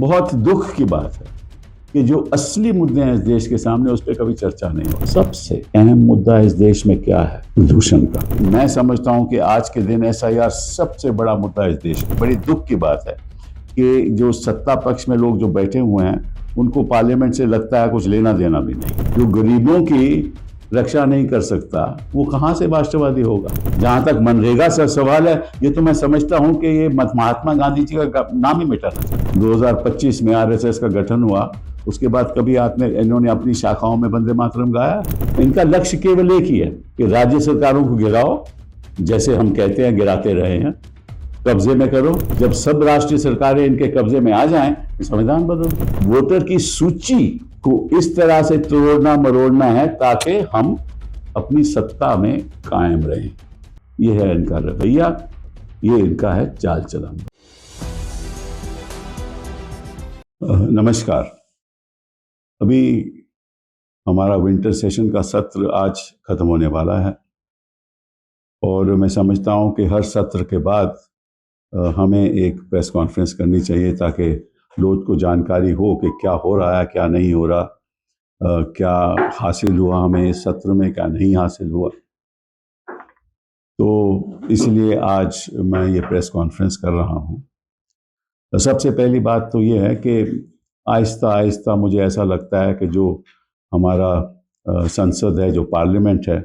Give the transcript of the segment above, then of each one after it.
बहुत दुख की बात है कि जो असली मुद्दे हैं इस देश के सामने उस पर कभी चर्चा नहीं हो। सबसे अहम मुद्दा इस देश में क्या है? प्रदूषण का। मैं समझता हूं कि आज के दिन एसआईआर सबसे बड़ा मुद्दा इस देश में। बड़ी दुख की बात है कि जो सत्ता पक्ष में लोग जो बैठे हुए हैं उनको पार्लियामेंट से लगता है कुछ लेना देना भी नहीं। जो गरीबों की रक्षा नहीं कर सकता वो कहां से राष्ट्रवादी होगा? जहां तक मनरेगा से सवाल है, ये तो मैं समझता हूं कि ये महात्मा गांधी जी का नाम ही मिटाना चाहिए। 2025 में आरएसएस का गठन हुआ, उसके बाद कभी आपने इन्होंने अपनी शाखाओं में वंदे मातरम गाया? इनका लक्ष्य केवल एक ही है कि राज्य सरकारों को गिराओ, जैसे हम कहते हैं गिराते रहे हैं, कब्जे में करो। जब सब राष्ट्रीय सरकारें इनके कब्जे में आ जाएं, संविधान बदलो। वोटर की सूची को इस तरह से तोड़ना मरोड़ना है ताकि हम अपनी सत्ता में कायम रहें। यह है इनका रवैया, ये इनका है चाल चलन। नमस्कार। अभी हमारा विंटर सेशन का सत्र आज खत्म होने वाला है और मैं समझता हूं कि हर सत्र के बाद हमें एक प्रेस कॉन्फ्रेंस करनी चाहिए ताकि लोग को जानकारी हो कि क्या हो रहा है, क्या नहीं हो रहा, क्या हासिल हुआ हमें इस सत्र में, क्या नहीं हासिल हुआ। तो इसलिए आज मैं ये प्रेस कॉन्फ्रेंस कर रहा हूँ। तो सबसे पहली बात तो ये है कि आहिस्ता आहिस्ता मुझे ऐसा लगता है कि जो हमारा संसद है, जो पार्लियामेंट है,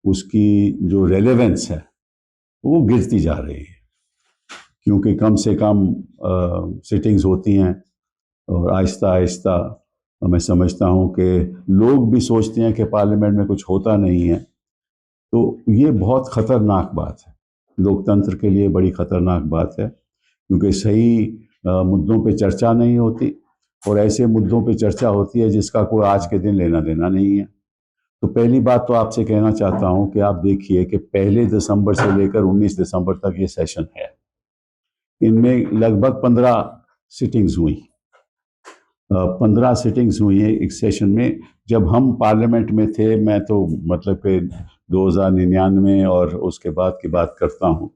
उसकी जो रेलेवेंस है वो गिरती जा रही है, क्योंकि कम से कम सिटिंग्स होती हैं और आहिस्ता आहिस्ता मैं समझता हूँ कि लोग भी सोचते हैं कि पार्लियामेंट में कुछ होता नहीं है। तो ये बहुत ख़तरनाक बात है, लोकतंत्र के लिए बड़ी ख़तरनाक बात है, क्योंकि सही मुद्दों पे चर्चा नहीं होती और ऐसे मुद्दों पे चर्चा होती है जिसका कोई आज के दिन लेना देना नहीं है। तो पहली बात तो आपसे कहना चाहता हूँ कि आप देखिए कि 1 दिसंबर से लेकर 19 दिसंबर तक ये सेशन है। इनमें लगभग 15 सिटिंग्स हुई। 15 सिटिंग्स हुई हैं एक सेशन में। जब हम पार्लियामेंट में थे, मैं तो मतलब कि 2099 और उसके बाद की बात करता हूँ,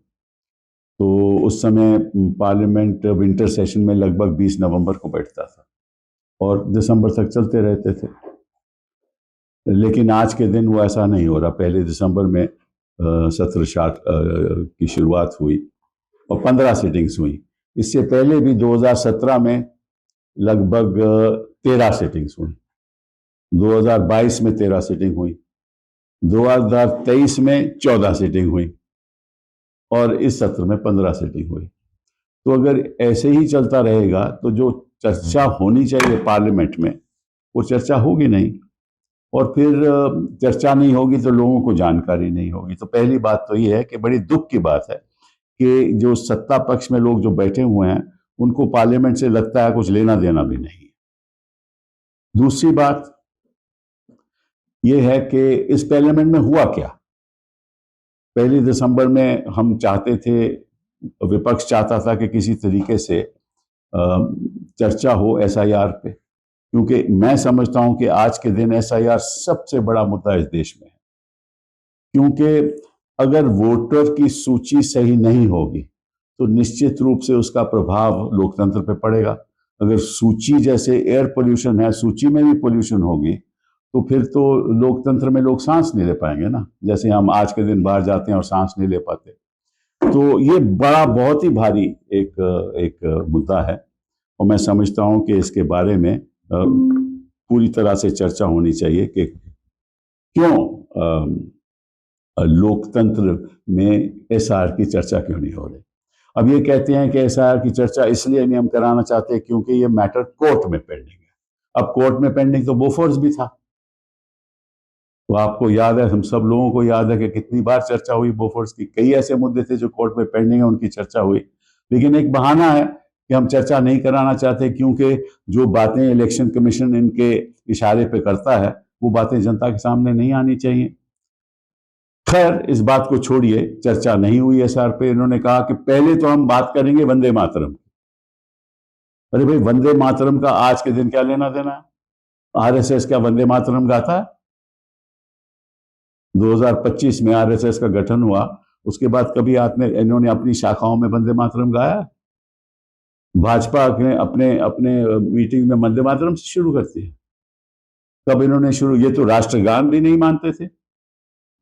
तो उस समय पार्लियामेंट विंटर सेशन में लगभग 20 नवंबर को बैठता था और दिसंबर तक चलते रहते थे। लेकिन आज के दिन वो ऐसा नहीं हो रहा। 1 दिसंबर में सत्र की शुरुआत हुई और 15 सिटिंग्स हुई। इससे पहले भी 2017 में लगभग 13 सिटिंग्स हुई, 2022 में 13 सिटिंग हुई, 2023 में 14 सिटिंग हुई और इस सत्र में 15 सिटिंग हुई। तो अगर ऐसे ही चलता रहेगा तो जो चर्चा होनी चाहिए पार्लियामेंट में वो चर्चा होगी नहीं, और फिर चर्चा नहीं होगी तो लोगों को जानकारी नहीं होगी। तो पहली बात तो ये है कि बड़ी दुख की बात है कि जो सत्ता पक्ष में लोग जो बैठे हुए हैं उनको पार्लियामेंट से लगता है कुछ लेना देना भी नहीं। दूसरी बात यह है कि इस पार्लियामेंट में हुआ क्या। 1 दिसंबर में हम चाहते थे, विपक्ष चाहता था कि किसी तरीके से चर्चा हो एसआईआर पे, क्योंकि मैं समझता हूं कि आज के दिन एसआईआर सबसे बड़ा मुद्दा इस देश में है। क्योंकि अगर वोटर की सूची सही नहीं होगी तो निश्चित रूप से उसका प्रभाव लोकतंत्र पे पड़ेगा। अगर सूची जैसे एयर पोल्यूशन है, सूची में भी पोल्यूशन होगी तो फिर तो लोकतंत्र में लोग सांस नहीं ले पाएंगे ना, जैसे हम आज के दिन बाहर जाते हैं और सांस नहीं ले पाते। तो ये बड़ा बहुत ही भारी एक मुद्दा है और मैं समझता हूं कि इसके बारे में पूरी तरह से चर्चा होनी चाहिए कि क्यों लोकतंत्र में एसआईआर की चर्चा क्यों नहीं हो रही। अब ये कहते हैं कि एसआईआर की चर्चा इसलिए नहीं हम कराना चाहते क्योंकि ये मैटर कोर्ट में पेंडिंग है। अब कोर्ट में पेंडिंग तो बोफोर्स भी था, तो आपको याद है, हम सब लोगों को याद है कि कितनी बार चर्चा हुई बोफोर्स की। कई ऐसे मुद्दे थे जो कोर्ट में पेंडिंग है, उनकी चर्चा हुई। लेकिन एक बहाना है कि हम चर्चा नहीं कराना चाहते क्योंकि जो बातें इलेक्शन कमीशन इनके इशारे पे करता है वो बातें जनता के सामने नहीं आनी चाहिए। खैर, इस बात को छोड़िए, चर्चा नहीं हुई एसआर पे। इन्होंने कहा कि पहले तो हम बात करेंगे वंदे मातरम। अरे भाई, वंदे मातरम का आज के दिन क्या लेना देना है? आरएसएस क्या वंदे मातरम गाता है? 2025 में आरएसएस का गठन हुआ, उसके बाद कभी इन्होंने अपनी शाखाओं में वंदे मातरम गाया? भाजपा के अपने अपने मीटिंग में वंदे मातरम से शुरू करती है। कब इन्होंने शुरू, ये तो राष्ट्रगान भी नहीं मानते थे,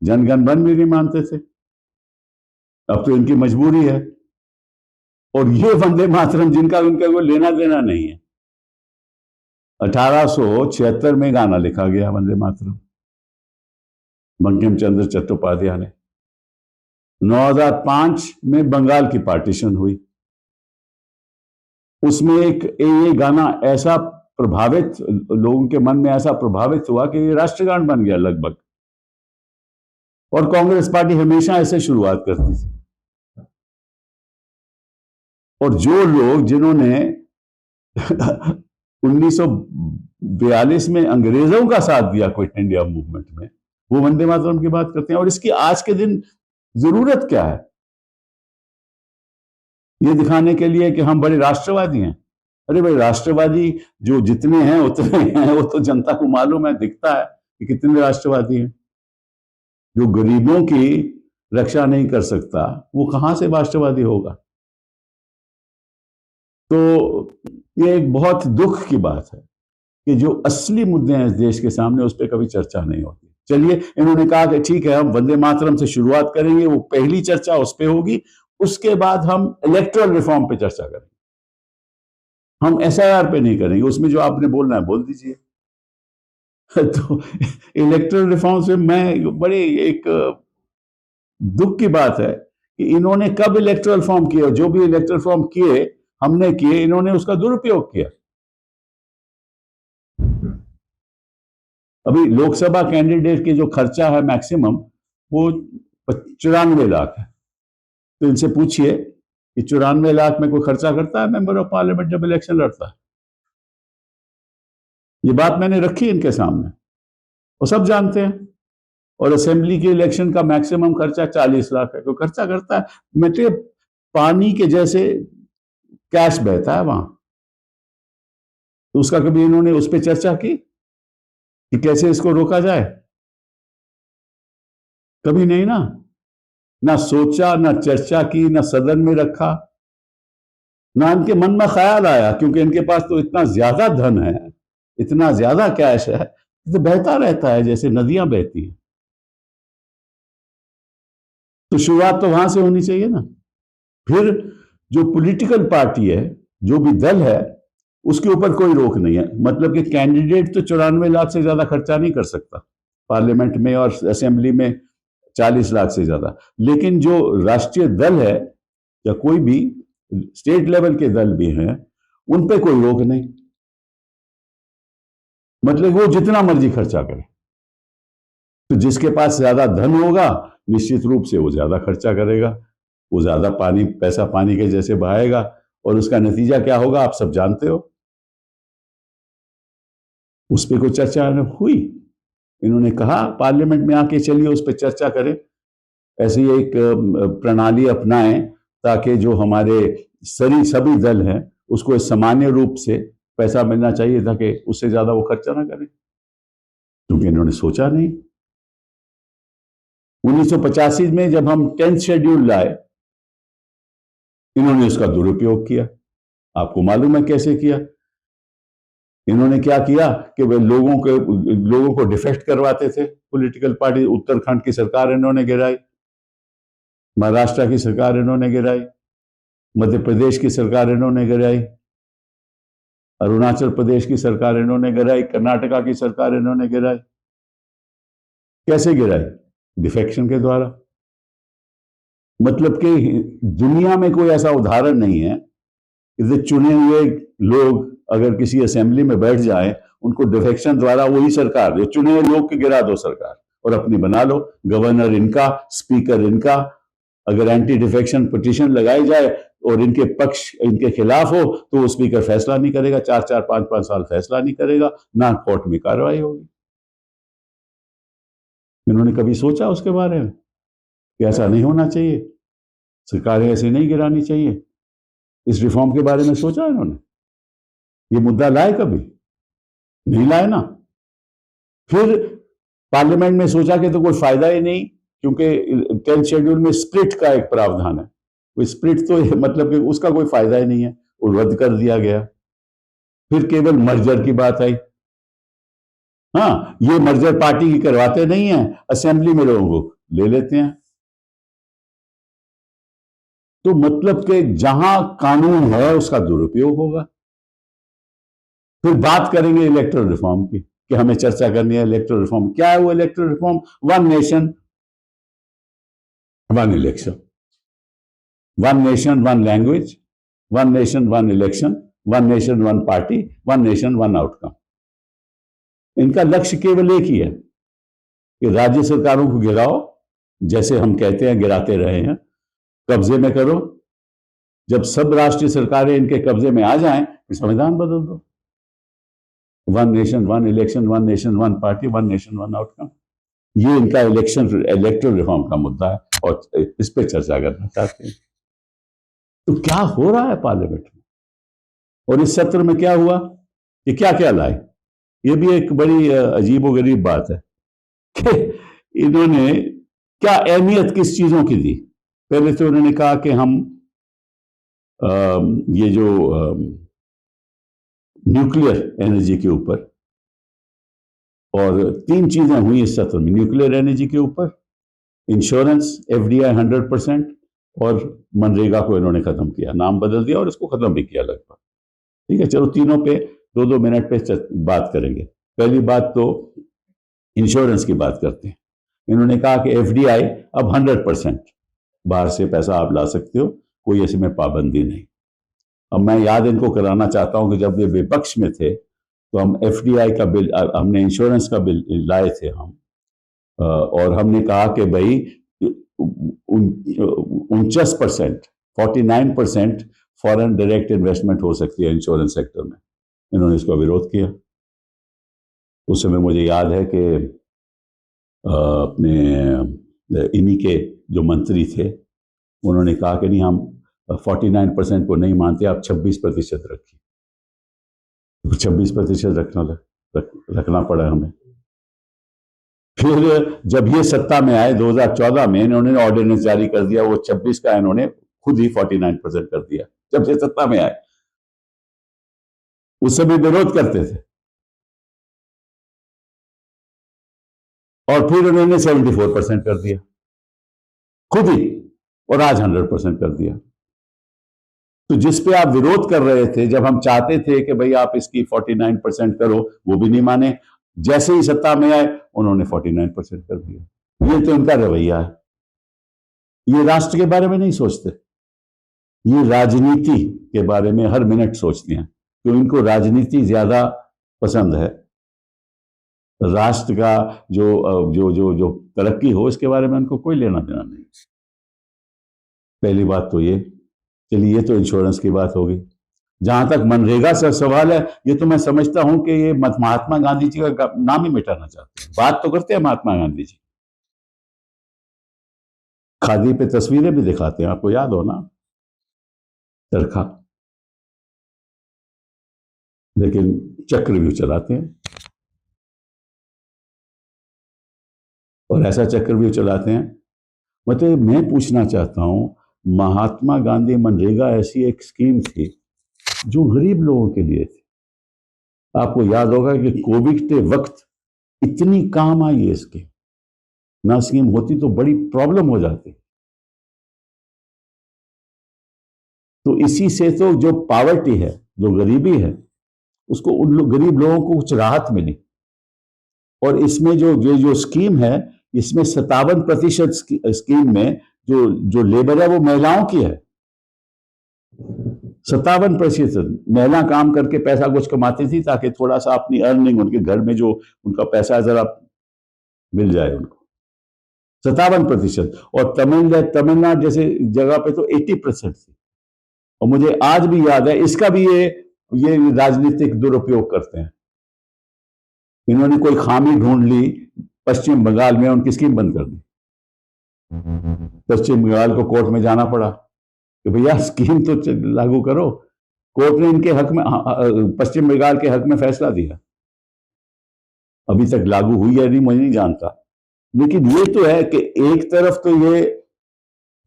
जनगण मन भी नहीं मानते थे, अब तो इनकी मजबूरी है। और ये वंदे मातरम जिनका उनका कोई लेना देना नहीं है। 1876 में गाना लिखा गया वंदे मातरम, बंकिम चंद्र चट्टोपाध्याय ने। 2005 में बंगाल की पार्टीशन हुई, उसमें एक ये गाना ऐसा प्रभावित, लोगों के मन में ऐसा प्रभावित हुआ कि ये राष्ट्रगान बन गया लगभग। और कांग्रेस पार्टी हमेशा ऐसे शुरुआत करती थी। और जो लोग जिन्होंने 1942 में अंग्रेजों का साथ दिया क्विट इंडिया मूवमेंट में, वो वंदे मातरम की बात करते हैं। और इसकी आज के दिन जरूरत क्या है? ये दिखाने के लिए कि हम बड़े राष्ट्रवादी हैं। अरे भाई, राष्ट्रवादी जो जितने हैं उतने हैं, वो तो जनता को मालूम है, दिखता है कि कितने राष्ट्रवादी हैं। जो गरीबों की रक्षा नहीं कर सकता, वो कहां से राष्ट्रवादी होगा? तो ये एक बहुत दुख की बात है कि जो असली मुद्दे हैं इस देश के सामने, उस पर कभी चर्चा नहीं होती। चलिए, इन्होंने कहा कि ठीक है, हम वंदे मातरम से शुरुआत करेंगे, वो पहली चर्चा उस पर होगी। उसके बाद हम इलेक्टोरल रिफॉर्म पे चर्चा करेंगे, हम एसआईआर पे नहीं करेंगे। उसमें जो आपने बोलना है बोल दीजिए। तो इलेक्टोरल रिफॉर्म से मैं बड़े एक दुख की बात है कि इन्होंने कब इलेक्टोरल फॉर्म किया, जो भी इलेक्टोरल फॉर्म किए हमने किए, इन्होंने उसका दुरुपयोग किया। अभी लोकसभा कैंडिडेट के जो खर्चा है मैक्सिमम, वो 94 लाख है। तो इनसे पूछिए कि 94 लाख में कोई खर्चा करता है मेंबर ऑफ पार्लियामेंट जब इलेक्शन लड़ता है? ये बात मैंने रखी इनके सामने, वो सब जानते हैं। और असेंबली के इलेक्शन का मैक्सिमम खर्चा 40 लाख है। कोई खर्चा करता है? मतलब पानी के जैसे कैश बहता है वहां। तो उसका कभी इन्होंने उस पर चर्चा की कि कैसे इसको रोका जाए? कभी नहीं ना। ना सोचा, ना चर्चा की, ना सदन में रखा, ना इनके मन में ख्याल आया, क्योंकि इनके पास तो इतना ज्यादा धन है, इतना ज्यादा कैश है, तो बहता रहता है जैसे नदियां बहती हैं। तो शुरुआत तो वहां से होनी चाहिए ना। फिर जो पॉलिटिकल पार्टी है, जो भी दल है, उसके ऊपर कोई रोक नहीं है। मतलब कि कैंडिडेट तो 94 लाख से ज्यादा खर्चा नहीं कर सकता पार्लियामेंट में और असेंबली में 40 लाख से ज्यादा। लेकिन जो राष्ट्रीय दल है या कोई भी स्टेट लेवल के दल भी हैं, उन पे कोई रोक नहीं। मतलब वो जितना मर्जी खर्चा करे। तो जिसके पास ज्यादा धन होगा, निश्चित रूप से वो ज्यादा खर्चा करेगा, वो ज्यादा पैसा पानी के जैसे बहाएगा। और उसका नतीजा क्या होगा आप सब जानते हो। उस पर कोई चर्चा हुई? इन्होंने कहा पार्लियामेंट में आके चलिए उस पर चर्चा करें, ऐसी एक प्रणाली अपनाएं ताकि जो हमारे सभी दल हैं उसको सामान्य रूप से पैसा मिलना चाहिए, ताकि उससे ज्यादा वो खर्चा ना करें। क्योंकि इन्होंने सोचा नहीं। 1985 में जब हम 10th शेड्यूल लाए, इन्होंने उसका दुरुपयोग किया। आपको मालूम है कैसे किया? इन्होंने क्या किया कि वे लोगों को डिफेक्ट करवाते थे। पॉलिटिकल पार्टी, उत्तराखंड की सरकार इन्होंने गिराई, महाराष्ट्र की सरकार इन्होंने गिराई, मध्य प्रदेश की सरकार इन्होंने गिराई, अरुणाचल प्रदेश की सरकार इन्होंने गिराई, कर्नाटका की सरकार इन्होंने गिराई। कैसे गिराई? डिफेक्शन के द्वारा। मतलब कि दुनिया में कोई ऐसा उदाहरण नहीं है कि चुने हुए लोग अगर किसी असेंबली में बैठ जाएं, उनको डिफेक्शन द्वारा वही सरकार, जो चुने हुए लोग की गिरा दो सरकार और अपनी बना लो। गवर्नर इनका, स्पीकर इनका। अगर एंटी डिफेक्शन पिटीशन लगाई जाए और इनके पक्ष इनके खिलाफ हो, तो वो स्पीकर फैसला नहीं करेगा, 4-4, 5-5 साल फैसला नहीं करेगा, ना कोर्ट में कार्रवाई होगी। इन्होंने कभी सोचा उसके बारे में कि ऐसा नहीं होना चाहिए, सरकारें ऐसे नहीं गिरानी चाहिए? इस रिफॉर्म के बारे में सोचा इन्होंने? ये मुद्दा लाए कभी? नहीं लाए ना। फिर पार्लियामेंट में सोचा कि तो कोई फायदा ही नहीं, क्योंकि 10th शेड्यूल में स्प्लिट का एक प्रावधान है। कोई स्प्लिट तो मतलब कि उसका कोई फायदा ही नहीं है। वो रद्द कर दिया गया। फिर केवल मर्जर की बात आई। हाँ, ये मर्जर पार्टी की करवाते नहीं है, असेंबली में लोगों को ले लेते हैं। तो मतलब कि जहां कानून है उसका दुरुपयोग होगा। फिर बात करेंगे इलेक्टोरल रिफॉर्म की, कि हमें चर्चा करनी है इलेक्टोरल रिफॉर्म। क्या है वो electoral reform? One nation one election, one nation one language, one nation one election, one nation one party, one nation one outcome. इनका लक्ष्य केवल एक ही है कि राज्य सरकारों को गिराओ, जैसे हम कहते हैं गिराते रहे हैं, कब्जे में करो। जब सब राष्ट्रीय सरकारें इनके कब्जे में आ जाएं, संविधान बदल दो। One nation one election, one nation one party, one nation one outcome. ये इनका इलेक्टोरल रिफॉर्म का मुद्दा है और इस पे चर्चा करना चाहते हैं। तो क्या हो रहा है पार्लियामेंट में, और इस सत्र में क्या हुआ, ये क्या क्या लाए? ये भी एक बड़ी अजीबोगरीब बात है कि इन्होंने क्या अहमियत किस चीजों की दी। पहले तो उन्होंने कहा कि हम ये जो न्यूक्लियर एनर्जी के ऊपर, और 3 चीजें हुई इस सत्र में न्यूक्लियर एनर्जी के ऊपर, इंश्योरेंस, एफडीआई 100%, और मनरेगा को इन्होंने खत्म किया, नाम बदल दिया और इसको खत्म भी किया लगभग। ठीक है, चलो तीनों पे 2-2 मिनट पे बात करेंगे। पहली बात तो इंश्योरेंस की बात करते हैं। इन्होंने कहा कि एफडीआई अब 100% बाहर से पैसा आप ला सकते हो, कोई इसमें पाबंदी नहीं। अब मैं याद इनको कराना चाहता हूं कि जब ये विपक्ष में थे तो हम एफडीआई का बिल, हमने इंश्योरेंस का बिल लाए थे हम, और हमने कहा कि भाई 49%, 49% फॉरेन डायरेक्ट इन्वेस्टमेंट हो सकती है इंश्योरेंस सेक्टर में। इन्होंने इसका विरोध किया। उस समय मुझे याद है कि अपने इन्हीं के जो मंत्री थे उन्होंने कहा कि नहीं, हम 49% को नहीं मानते, आप 26% रखिए। 26% रखना पड़ा हमें। फिर जब ये सत्ता में आए 2014 में, इन्होंने ऑर्डिनेंस जारी कर दिया, वो 26 का इन्होंने खुद ही 49% कर दिया जब ये सत्ता में आए। उस समय विरोध करते थे, और फिर उन्होंने 74% कर दिया खुद ही, और आज 100% कर दिया। तो जिस पे आप विरोध कर रहे थे, जब हम चाहते थे कि भाई आप इसकी 49% करो, वो भी नहीं माने। जैसे ही सत्ता में आए उन्होंने 49% कर दिया। ये तो इनका रवैया है। ये राष्ट्र के बारे में नहीं सोचते, ये राजनीति के बारे में हर मिनट सोचते हैं, क्योंकि इनको राजनीति ज्यादा पसंद है। राष्ट्र का जो जो जो जो तरक्की हो, इसके बारे में उनको कोई लेना देना नहीं। पहली बात तो ये। चलिए, ये तो इंश्योरेंस की बात होगी। जहां तक मनरेगा से सवाल है, ये तो मैं समझता हूं कि ये महात्मा गांधी जी का नाम ही मिटाना चाहते हैं। बात तो करते हैं महात्मा गांधी जी, खादी पे तस्वीरें भी दिखाते हैं, आपको याद हो ना, चरखा, लेकिन चक्रव्यूह चलाते हैं। और ऐसा चक्रव्यूह चलाते हैं, मतलब मैं पूछना चाहता हूं, महात्मा गांधी मनरेगा ऐसी एक स्कीम थी जो गरीब लोगों के लिए थी। आपको याद होगा कि कोविड के वक्त इतनी काम आई है इसके, ना स्कीम होती तो बड़ी प्रॉब्लम हो जाती। तो इसी से तो जो पॉवर्टी है, जो गरीबी है, उसको गरीब लोगों को कुछ राहत मिली। और इसमें जो स्कीम है, इसमें 57% स्कीम में जो लेबर है वो महिलाओं की है। 57% महिला काम करके पैसा कुछ कमाती थी, ताकि थोड़ा सा अपनी अर्निंग, उनके घर में जो उनका पैसा जरा मिल जाए उनको। 57%। और तमिलनाडु जैसे जगह पे तो 80% थी। और मुझे आज भी याद है, इसका भी ये राजनीतिक दुरुपयोग करते हैं। इन्होंने कोई खामी ढूंढ ली पश्चिम बंगाल में, उनकी स्कीम बंद कर दी। पश्चिम बंगाल को कोर्ट में जाना पड़ा कि भैया स्कीम तो लागू करो। कोर्ट ने इनके हक में, पश्चिम बंगाल के हक में फैसला दिया। अभी तक लागू हुई है नहीं, मुझे नहीं जानता। लेकिन ये तो है कि एक तरफ तो ये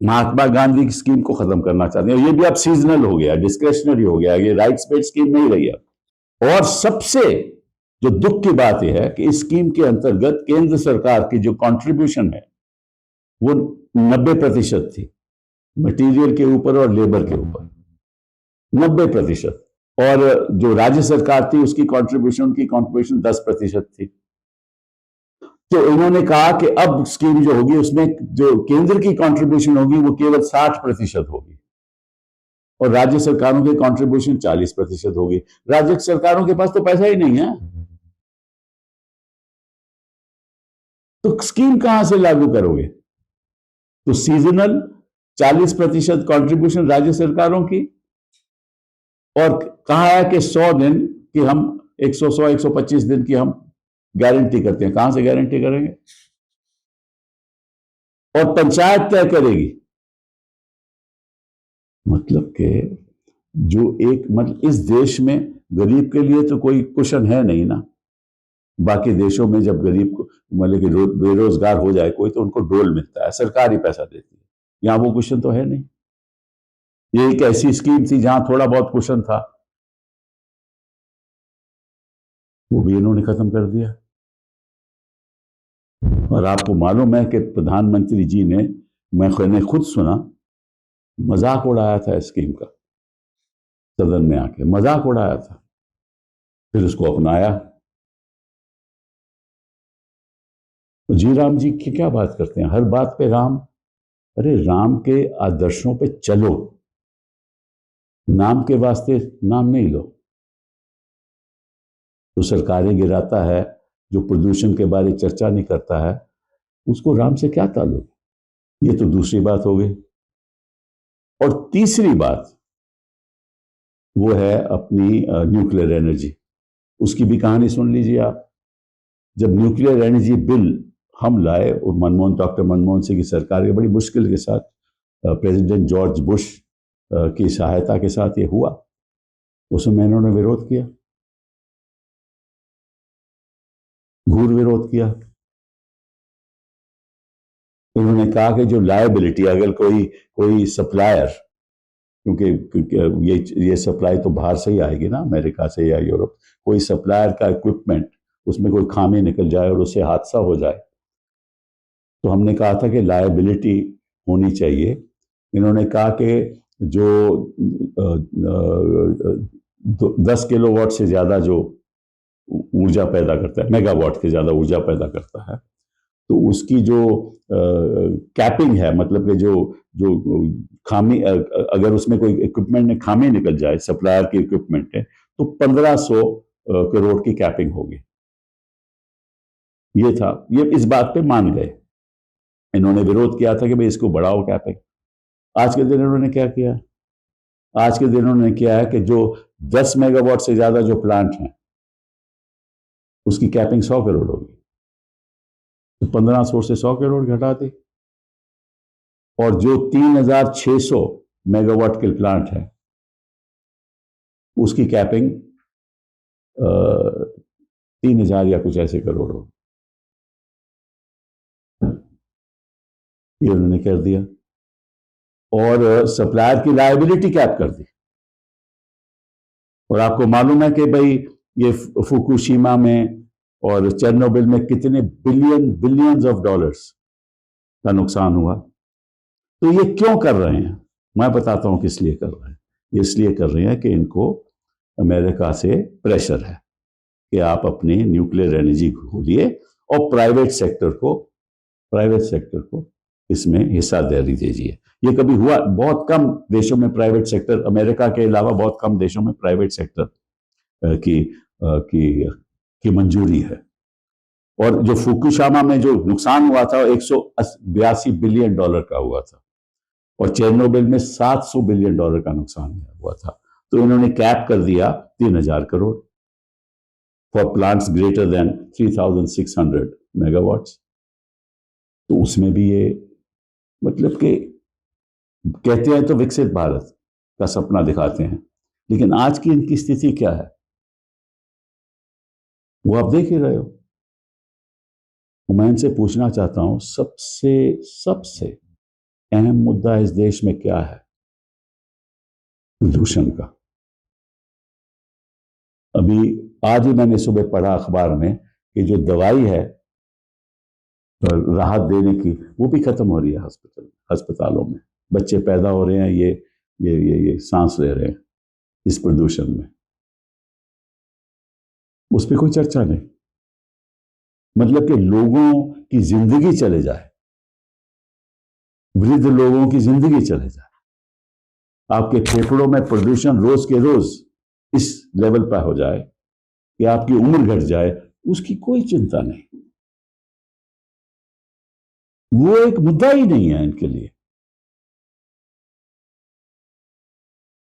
महात्मा गांधी की स्कीम को खत्म करना चाहते हैं। ये भी अब सीजनल हो गया, डिस्क्रेशनरी हो गया, ये राइट्स बेस्ड स्कीम नहीं रही अब। और सबसे जो दुख की बात यह है कि इस स्कीम के अंतर्गत केंद्र सरकार की जो कंट्रीब्यूशन है वो 90% थी, मटेरियल के ऊपर और लेबर के ऊपर 90%। और जो राज्य सरकार थी उसकी कंट्रीब्यूशन 10% थी। तो इन्होंने कहा कि अब स्कीम जो होगी उसमें जो केंद्र की कंट्रीब्यूशन होगी वो केवल 60% होगी और राज्य सरकारों की कंट्रीब्यूशन 40% होगी। राज्य सरकारों के पास तो पैसा ही नहीं है, तो स्कीम कहां से लागू करोगे? तो सीजनल 40% कंट्रीब्यूशन राज्य सरकारों की, और कहा है कि 100 दिन की हम 125 दिन की हम गारंटी करते हैं। कहां से गारंटी करेंगे? और पंचायत तय करेगी। मतलब कि जो एक मतलब इस देश में गरीब के लिए तो कोई कुशन है नहीं ना। बाकी देशों में जब गरीब को मतलब कि बेरोजगार हो जाए कोई तो उनको डोल मिलता है, सरकार ही पैसा देती है। यहां वो कुशन तो है नहीं। ये एक ऐसी स्कीम थी जहां थोड़ा बहुत कुशन था, वो भी इन्होंने खत्म कर दिया। और आपको मालूम है कि प्रधानमंत्री जी ने, मैंने खुद सुना, मजाक उड़ाया था इस स्कीम का, सदन में आके मजाक उड़ाया था, फिर उसको अपनाया। तो जी राम जी की क्या बात करते हैं, हर बात पे राम। अरे राम के आदर्शों पे चलो, नाम के वास्ते नाम नहीं लो। जो सरकारें गिराता है, जो प्रदूषण के बारे चर्चा नहीं करता है, उसको राम से क्या ताल्लुक? ये तो दूसरी बात हो गई। और तीसरी बात वो है अपनी न्यूक्लियर एनर्जी। उसकी भी कहानी सुन लीजिए आप। जब न्यूक्लियर एनर्जी बिल हम लाए और डॉक्टर मनमोहन सिंह की सरकार के बड़ी मुश्किल के साथ, प्रेसिडेंट जॉर्ज बुश की सहायता के साथ ये हुआ, उसमें इन्होंने विरोध किया, घूर विरोध किया। उन्होंने कहा कि जो लायबिलिटी, अगर कोई कोई सप्लायर, क्योंकि ये सप्लाई तो बाहर से ही आएगी ना, अमेरिका से या यूरोप, कोई सप्लायर का इक्विपमेंट उसमें कोई खामी निकल जाए और उससे हादसा हो जाए, तो हमने कहा था कि लायबिलिटी होनी चाहिए। इन्होंने कहा कि जो 10 किलोवाट से ज्यादा जो ऊर्जा पैदा करता है, मेगावाट से ज्यादा ऊर्जा पैदा करता है, तो उसकी जो कैपिंग है, मतलब कि जो जो खामी, अगर उसमें कोई इक्विपमेंट में खामी निकल जाए, सप्लायर की इक्विपमेंट है, तो 1500 करोड़ की कैपिंग होगी। ये था, ये इस बात पे मान गए। इन्होंने विरोध किया था कि भाई इसको बढ़ाओ कैपिंग। आज के दिन इन्होंने क्या किया? आज के दिन इन्होंने किया है कि जो 10 मेगावाट से ज्यादा जो प्लांट है उसकी कैपिंग 100 करोड़ होगी, तो 1500 से 100 करोड़ घटा दी। और जो 3600 मेगावाट के प्लांट है उसकी कैपिंग 3000 या कुछ ऐसे करोड़ हो, ये उन्होंने कर दिया। और सप्लायर की लायबिलिटी कैप कर दी। और आपको मालूम है कि भाई ये फुकुशिमा में और चेरनोबिल में कितने बिलियंस ऑफ डॉलर्स का नुकसान हुआ। तो ये क्यों कर रहे हैं? मैं बताता हूं किस लिए कर रहे हैं। ये इसलिए कर रहे हैं कि इनको अमेरिका से प्रेशर है कि आप अपनी न्यूक्लियर एनर्जी खोलिए और प्राइवेट सेक्टर को इसमें हिस्सादारी दीजिए। ये कभी हुआ, बहुत कम देशों में प्राइवेट सेक्टर, अमेरिका के अलावा बहुत कम देशों में प्राइवेट सेक्टर की मंजूरी है। और जो फुकुशिमा में जो नुकसान हुआ था 182 बिलियन डॉलर का हुआ था, और चेरनोबिल में 700 बिलियन डॉलर का नुकसान हुआ था। तो इन्होंने कैप कर दिया 3000 crore for plants greater than 3600 megawatts. तो उसमें भी ये मतलब कि कहते हैं तो विकसित भारत का सपना दिखाते हैं, लेकिन आज की इनकी स्थिति क्या है वो आप देख ही रहे हो। मैं इनसे पूछना चाहता हूं, सबसे सबसे अहम मुद्दा इस देश में क्या है? प्रदूषण का। अभी आज ही मैंने सुबह पढ़ा अखबार में कि जो दवाई है राहत देने की, वो भी खत्म हो रही है अस्पतालों में। बच्चे पैदा हो रहे हैं, ये सांस ले रहे हैं इस प्रदूषण में। उस पर कोई चर्चा नहीं। मतलब कि लोगों की जिंदगी चले जाए, वृद्ध लोगों की जिंदगी चले जाए, आपके फेफड़ों में प्रदूषण रोज के रोज इस लेवल पर हो जाए कि आपकी उम्र घट जाए, उसकी कोई चिंता नहीं। वो एक मुद्दा ही नहीं है इनके लिए।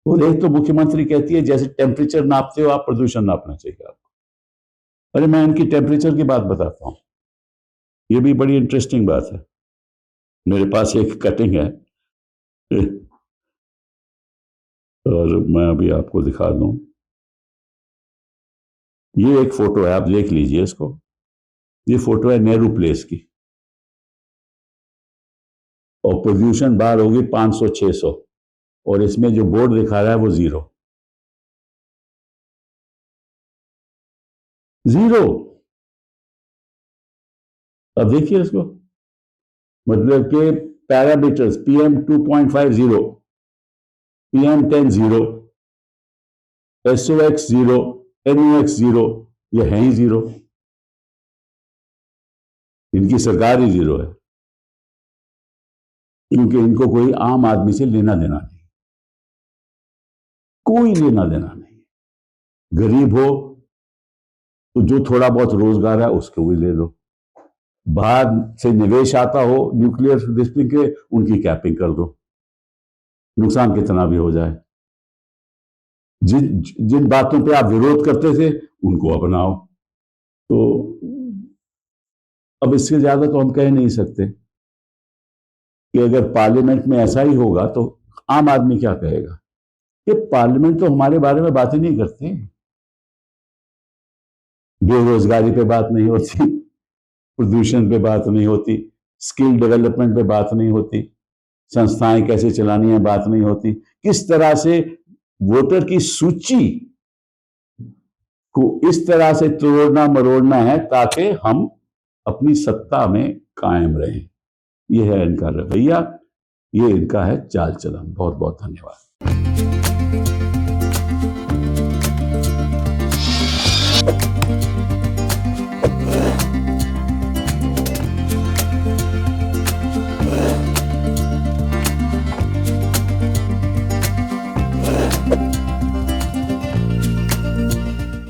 और एक तो मुख्यमंत्री कहती है जैसे टेम्परेचर नापते हो आप, प्रदूषण नापना चाहिए आपको। अरे मैं इनकी टेम्परेचर की बात बताता हूं, ये भी बड़ी इंटरेस्टिंग बात है। मेरे पास एक कटिंग है और मैं अभी आपको दिखा दूं। ये एक फोटो है, आप देख लीजिए इसको। ये फोटो है नेहरू प्लेस की, और प्रदूषण बाहर होगी 500-600, और इसमें जो बोर्ड दिखा रहा है वो 0। अब देखिए इसको, मतलब कि parameters PM 2.50, PM 10 0, SOx 0, NOx 0, ये है ही 0। इनकी सरकार ही 0 है, क्योंकि इनको कोई आम आदमी से लेना देना नहीं, कोई लेना देना नहीं। गरीब हो तो जो थोड़ा बहुत रोजगार है उसको भी ले लो, बाहर से निवेश आता हो न्यूक्लियर डिस्प्लिंग के, उनकी कैपिंग कर दो, नुकसान कितना भी हो जाए। जिन जिन बातों पे आप विरोध करते थे उनको अपनाओ। तो अब इससे ज्यादा तो हम कह नहीं सकते कि अगर पार्लियामेंट में ऐसा ही होगा तो आम आदमी क्या कहेगा? कि पार्लियामेंट तो हमारे बारे में बात ही नहीं करती, बेरोजगारी पे बात नहीं होती, प्रदूषण पे बात नहीं होती, स्किल डेवलपमेंट पे बात नहीं होती, संस्थाएं कैसे चलानी है बात नहीं होती, किस तरह से वोटर की सूची को इस तरह से तोड़ना मरोड़ना है ताकि हम अपनी सत्ता में कायम रहें। यह है इनका रवैया, ये इनका है चाल चलन। बहुत बहुत धन्यवाद।